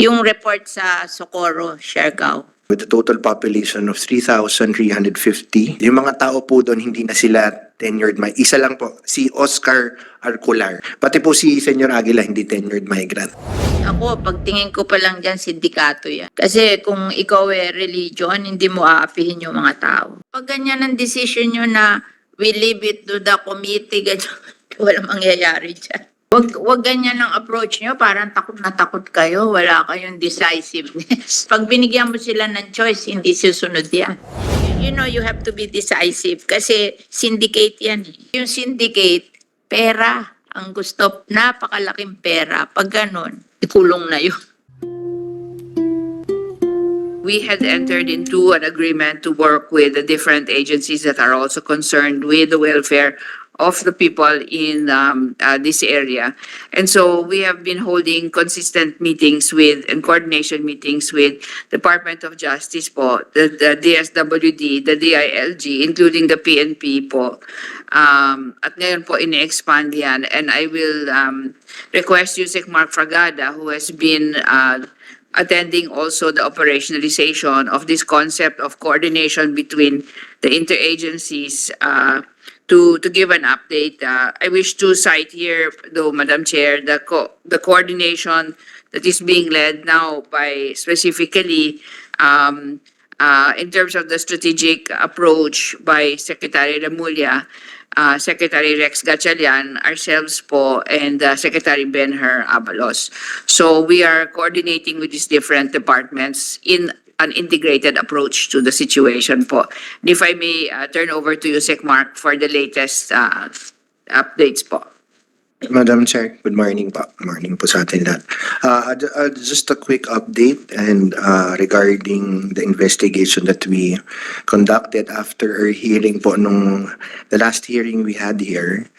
Yung report sa Socorro, Siargao. With a total population of 3,350. Yung mga tao po doon, hindi na sila tenured migrant. Isa lang po, si Oscar Arcular. Pati po si Senyor Aguila, hindi tenured migrant. Ako, pagtingin ko pa lang dyan, sindikato yan. Kasi kung ikaw religion, hindi mo aapihin yung mga tao. Pag ganyan ang decision nyo na we leave it to the committee, ganyan, walang mangyayari dyan. Wag ganyan ang approach nyo, parang takot na takot kayo, wala kayong decisiveness. Pag binigyan mo sila ng choice, hindi susunod yan. You know, you have to be decisive kasi syndicate yan. Yung syndicate, pera ang gusto, napakalaking pera. Pag ganun, ikulong na yun. We had entered into an agreement to work with the different agencies that are also concerned with the welfare of the people in this area. And so we have been holding consistent meetings with and coordination meetings with Department of Justice po, the DSWD, the DILG, including the PNP po. At ngayon po ini-expand yan. And I will request Yusek Mark Fragada, who has been attending also the operationalization of this concept of coordination between the interagencies to give an update. I wish to cite here, though, Madam Chair, the coordination that is being led now by specifically in terms of the strategic approach by Secretary Remulla, Secretary Rex Gatchalian, ourselves po, and Secretary Benher Abalos. So we are coordinating with these different departments in an integrated approach to the situation po. And if I may turn over to you, Sec Mark, for the latest updates po. Madam Chair, good morning po. Morning po sa atin lahat. Just a quick update and regarding the investigation that we conducted after our hearing po nung the last hearing we had here.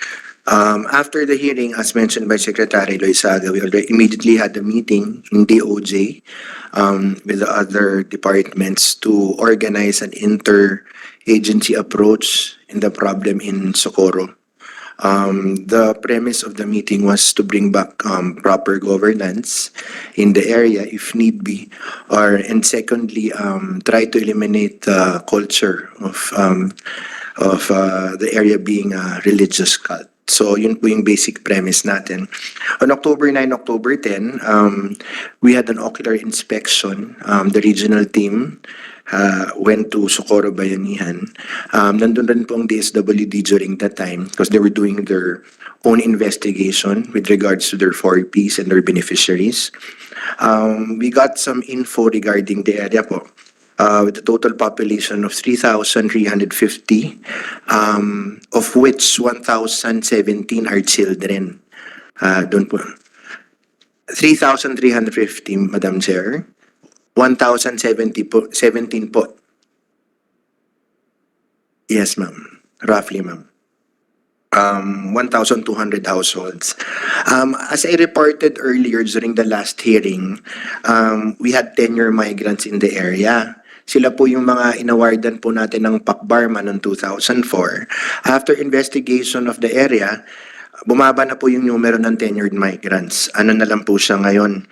After the hearing, as mentioned by Secretary Loizaga, we already immediately had a meeting in DOJ with the other departments to organize an inter-agency approach in the problem in Socorro. The premise of the meeting was to bring back proper governance in the area if need be, and secondly, try to eliminate the culture of the area being a religious cult. So yun po yung basic premise natin. On October 9, October 10, we had an ocular inspection. The regional team went to Socorro Bayanihan. Nandun rin po ang DSWD during that time because they were doing their own investigation with regards to their 4Ps and their beneficiaries. We got some info regarding the area po. With a total population of 3,350, of which 1,017 are children. Doon po. 3,350, Madam Chair. 1,017 po. Yes, ma'am. Roughly, ma'am. 1,200 households. As I reported earlier during the last hearing, we had tenure migrants in the area. Sila po yung mga inawardan po natin ng PACBARMA noong 2004. After investigation of the area, bumaba na po yung numero ng tenured migrants. Ano na lang po siya ngayon?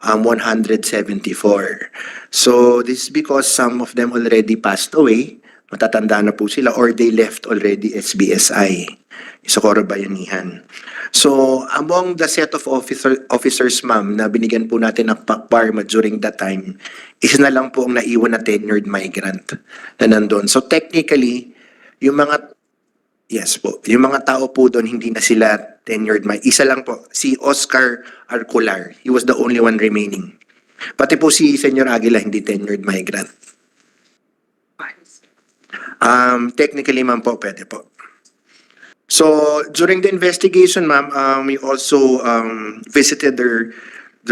174. So this is because some of them already passed away, matatanda na po sila, or they left already SBSI, Socorro Bayanihan. So among the set of officers, ma'am, na binigyan po natin ng PACBARMA during that time, isa na lang po ang naiwan na tenured migrant na nandun. So technically, yung mga yes po, yung mga tao po doon hindi na sila tenured migrant. Isa lang po, si Oscar Arcular. He was the only one remaining. Pati po si Senyor Aguila hindi tenured migrant. Technically, ma'am po, pwede po. So during the investigation, ma'am, we also visited their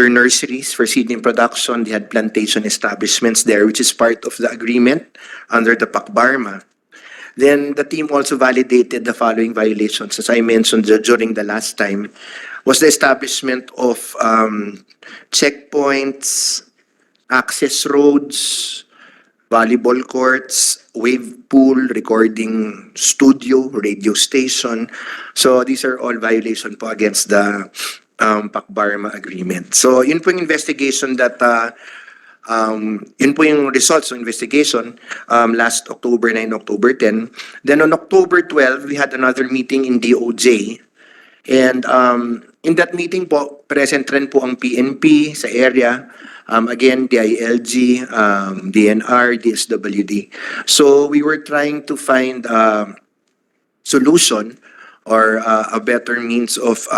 nurseries for seedling production. They had plantation establishments there, which is part of the agreement under the PACBARMA. Then the team also validated the following violations, as I mentioned during the last time, was the establishment of checkpoints, access roads, volleyball courts, wave pool, recording studio, radio station. So these are all violation po against the PACBARMA agreement. So yun po yung investigation that yun po yung results ng investigation last October 9, October 10. Then on October 12, we had another meeting in DOJ. And in that meeting po, present rin po ang PNP sa area. Again, DILG, DNR, DSWD. So we were trying to find a solution or a better means of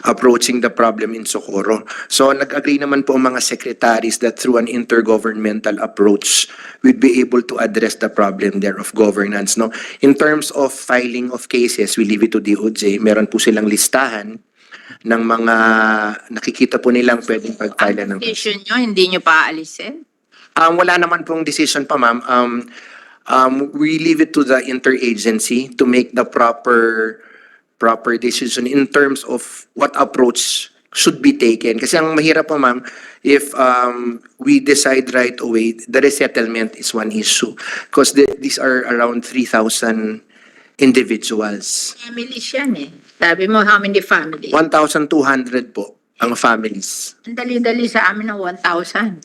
approaching the problem in Socorro. So nag-agree naman po ang mga secretaries that through an intergovernmental approach, we'd be able to address the problem there of governance. No? In terms of filing of cases, we leave it to DOJ. Meron po silang listahan ng mga nakikita po nilang pwedeng pag-file ng Decision nyo, hindi nyo pa aalisin? wala naman pong decision pa, ma'am. We leave it to the interagency to make the proper decision in terms of what approach should be taken. Kasi ang mahirap po, ma'am, if we decide right away, the resettlement is one issue. Because these are around 3,000 individuals. Families yan eh. Sabi mo, how many families? 1,200 po ang families. Ang dali-dali sa amin ng 1,000.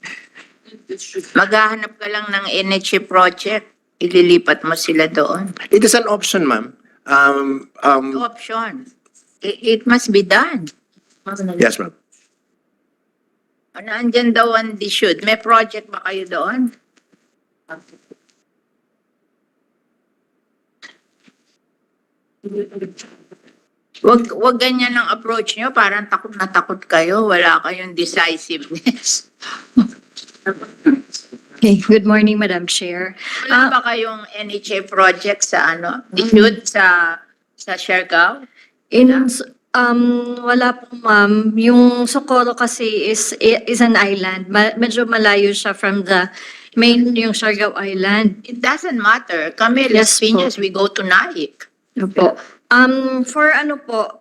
Maghahanap ka lang ng NHA project. Ililipat mo sila doon. It is an option, ma'am. Option. It must be done. Yes, ma'am. Nandyan daw ang should. May project ba kayo doon? Wag ganyan ang approach nyo. Parang takot na takot kayo. Wala kayong decisiveness. Okay, good morning, Madam Chair. Wala ba kayong NHA project sa should sa Siargao? Wala po, ma'am. Yung Socorro kasi is an island. Medyo malayo siya from the main, yung Siargao Island. It doesn't matter. Kami, Las Yes po. Piñas, we go to Naik. Opo.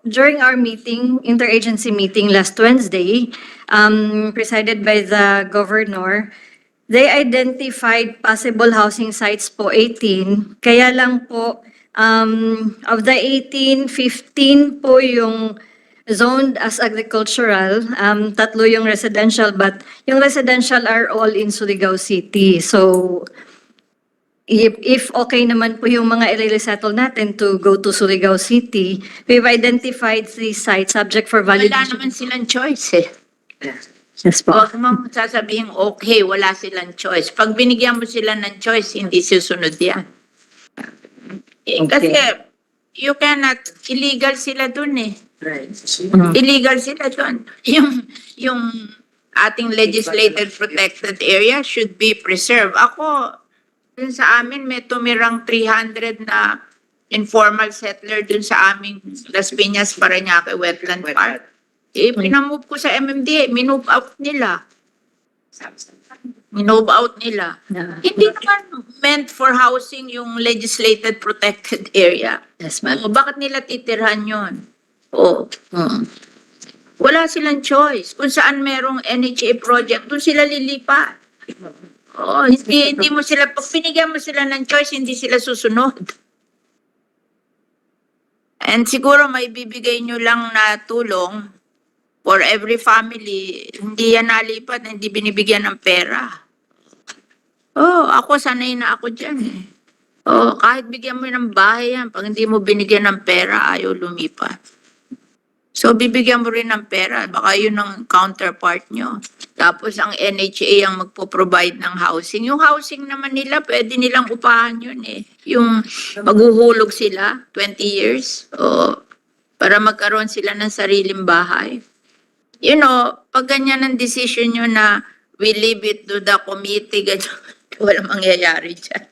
During our meeting, interagency meeting last Wednesday, presided by the governor, they identified possible housing sites po 18. Kaya lang po, of the 18, 15 po yung zoned as agricultural, 3 yung residential, but yung residential are all in Surigao City. So, if okay naman po yung mga i-resettle natin to go to Surigao City, we've identified 3 sites subject for Wala validation. naman silang choice eh. Yes po. Huwag mo sasabihin, okay, wala silang choice. Pag binigyan mo sila ng choice, hindi susunod yan. Kasi, you cannot, illegal sila dun eh. Illegal sila dun. Yung ating legislated protected area should be preserved. Ako, dun sa amin, may tumirang 300 na informal settler dun sa aming Las Piñas, Parañaque Wetland Park. Pinamove ko sa MMDA, minove out nila. Minove out nila. Hindi naman meant for housing yung legislated protected area. Yes, ma'am. Bakit nila titirhan yun? Wala silang choice. Kung saan merong NHA project, doon sila lilipat. Hindi mo sila, pag pinigyan mo sila ng choice, hindi sila susunod. And siguro may bibigay nyo lang na tulong for every family, hindi yan nalipat, hindi binibigyan ng pera. Ako sanay na ako dyan eh. Kahit bigyan mo ng bahay yan, pag hindi mo binigyan ng pera, ayaw lumipat. So, bibigyan mo rin ng pera, baka yun ang counterpart nyo. Tapos, ang NHA ang magpo-provide ng housing. Yung housing naman nila, pwede nilang upahan yun eh. Yung maghuhulog sila, 20 years, para magkaroon sila ng sariling bahay. You know, pag ganyan ang decision nyo na we leave it to the committee, ganyan, walang mangyayari dyan.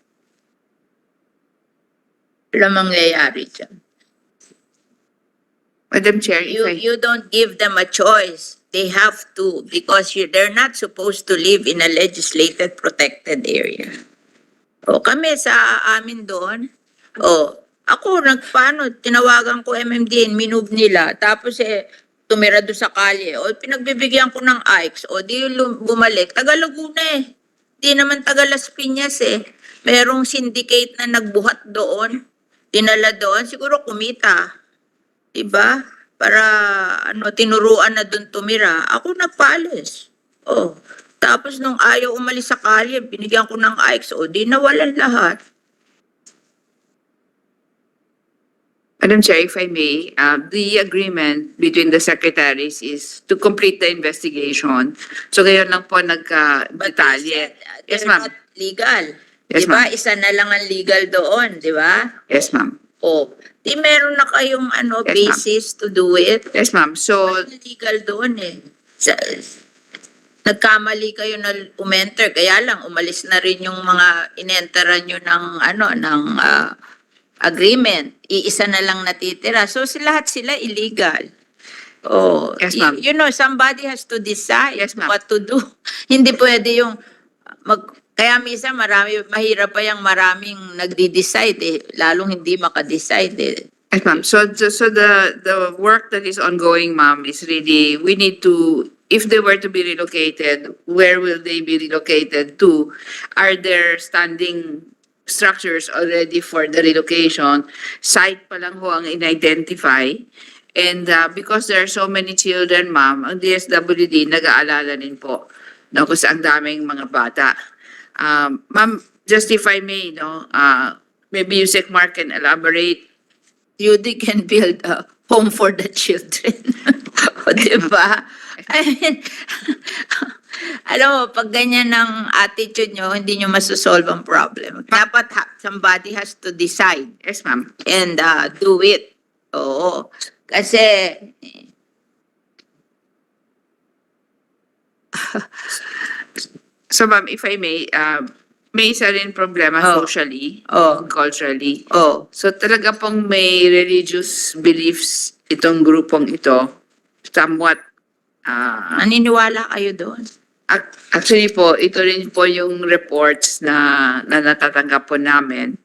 Walang mangyayari dyan. Madam Chair, if I- You don't give them a choice. They have to because they're not supposed to live in a legislated protected area. Kami sa amin doon, ako tinawagan ko MMDA, minove nila. Tapos tumira doon sa kalye. Pinagbibigyan ko ng IX. Di bumalik. Taga Laguna eh. Di naman taga Las Piñas eh. Merong syndicate na nagbuhat doon. Dinala doon. Siguro kumita. Diba? para tinuruan na doon tumira. Ako nagpaalis. Oh. Tapos nung ayaw umalis sa kalye, binigyan ko ng IX, di nawalan lahat. Madam Chair, if I may, the agreement between the secretaries is to complete the investigation. So ngayon lang po But nagka-detalye. they Yes, said, they're ma'am. not legal. Yes, Diba? ma'am. Isa na lang ang legal doon, di ba? Yes, ma'am. Oh, di meron na kayong Yes, ma'am. basis to do it. Yes, ma'am. So, Walang legal doon eh. Nagkamali kayo na umenter, kaya lang umalis na rin yung mga inenteran nyo ng agreement. Iisa na lang natitira. So lahat sila illegal. Oh, Yes, ma'am. you know, somebody has to decide Yes, ma'am. what to do. Hindi pwede yung kaya minsan mahirap pa yung maraming nagdi-decide eh, lalong hindi maka-decide eh. yes, ma'am. So the work that is ongoing, ma'am, is really, we need to, if they were to be relocated, where will they be relocated to? Are there standing structures already for the relocation? Site pa lang ho ang in-identify. And because there are so many children, ma'am, ang DSWD nag-aalala rin po, no, kasi ang daming mga bata. Ma'am, just if I may, no, maybe Yusek Mark can elaborate. Judy can build a home for the children. O, diba? I mean, alam mo, pag ganyan ang attitude nyo, hindi nyo masosolve ang problem. Dapat somebody has to decide Yes, ma'am. and do it. Oo. Kasi, So, ma'am, if I may isa rin problema Oh. socially, Oh. culturally. oh, So, talaga pong may religious beliefs itong grupong ito, somewhat, naniniwala kayo doon. actually po, ito rin po yung reports na natatanggap po namin.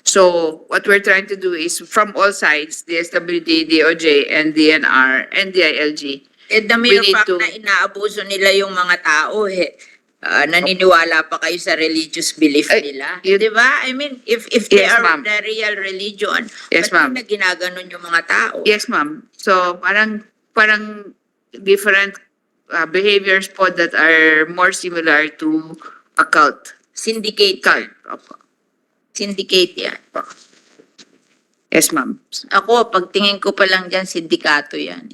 So, what we're trying to do is from all sides, DSWD, DOJ, and DNR, and DILG. Eh, the mere We need fact to- na inaabuso nila yung mga tao, naniniwala pa kayo sa religious belief Ay, nila. yun- Di ba? I mean, if they Yes, are ma'am. the real religion, Yes, ba't ma'am. na ginaganon yung mga tao? Yes, ma'am. So, parang different behaviors po that are more similar to a cult. Syndicate. Cult. Opo. Syndicate yan. Yes, ma'am. Ako, pagtingin ko pa lang dyan, sindikato yan.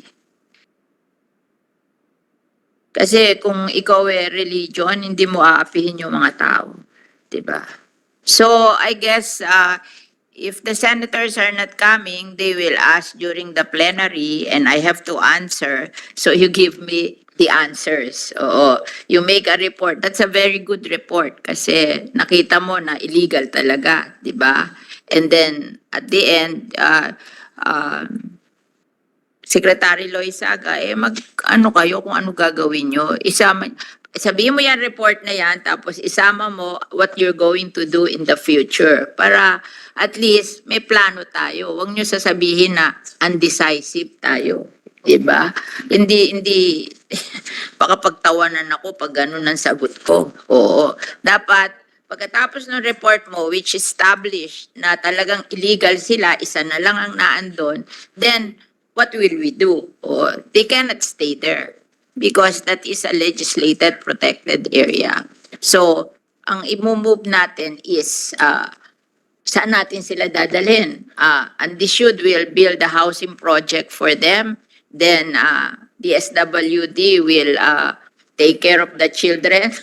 Kasi kung ikaw religion, hindi mo aapihin yung mga tao. Diba? So, I guess, if the senators are not coming, they will ask during the plenary and I have to answer. So, you give me the answers. Oo. You make a report. That's a very good report kasi nakita mo na illegal talaga. Diba? And then, at the end, Secretary Loizaga, ano kayo kung ano gagawin nyo. Sabihin mo yan report na yan, tapos isama mo what you're going to do in the future. Para at least may plano tayo. Huwag nyo sasabihin na undecisive tayo. Diba? Hindi, baka pagtawanan ako pag ganun ang sagot ko. Oo. Dapat, pagkatapos ng report mo, which established na talagang illegal sila, isa na lang ang naandon, then, what will we do? Or they cannot stay there because that is a legislated protected area. So, ang i-move natin is saan natin sila dadalhin? And this should will build a housing project for them. Then the SWD will take care of the children.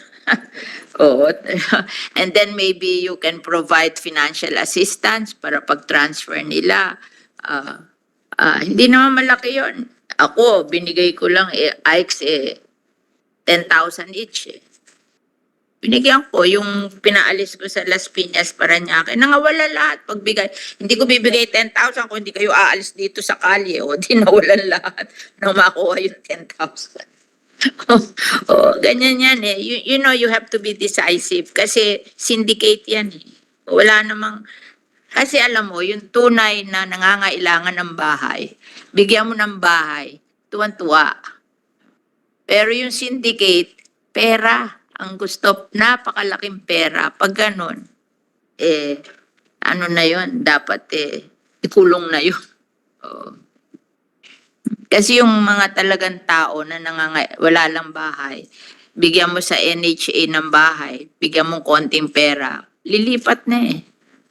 Oh, and then maybe you can provide financial assistance para pag-transfer nila. Hindi naman malaki yon. Ako, binigay ko lang IX 10,000 each. Binigyan ko yung pinaalis ko sa Las Piñas, Parañaque. Nangawala lahat pagbigay. Hindi ko bibigay 10,000 kung hindi kayo aalis dito sa kalye. O, di nawalan lahat nang makuha yung 10,000. Ganyan yan eh. You know, you have to be decisive kasi syndicate yan eh. Wala namang... Kasi alam mo, yung tunay na nangangailangan ng bahay, bigyan mo ng bahay, tuwan-tuwa. Pero yung syndicate, pera. Ang gusto, napakalaking pera. Pag ganun, ano na yun, dapat ikulong na yun. Kasi yung mga talagang tao na wala lang bahay, bigyan mo sa NHA ng bahay, bigyan mo konting pera, lilipat na eh.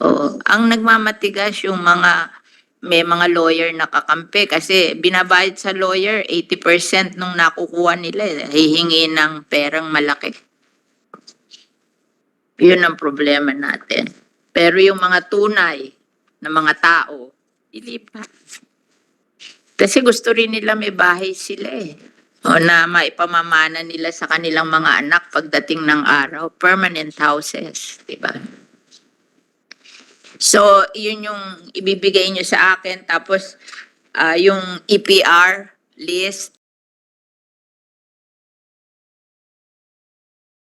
Oo. Ang nagmamatigas yung may mga lawyer na kakampi kasi binabayad sa lawyer 80% nung nakukuha nila eh, hihingi ng perang malaki. Yun ang problema natin. Pero yung mga tunay na mga tao, ilipat. Kasi gusto rin nila may bahay sila eh. O na maipamamana nila sa kanilang mga anak pagdating ng araw. Permanent houses, di ba? So, yun yung ibibigay nyo sa akin. Tapos, yung EPR list,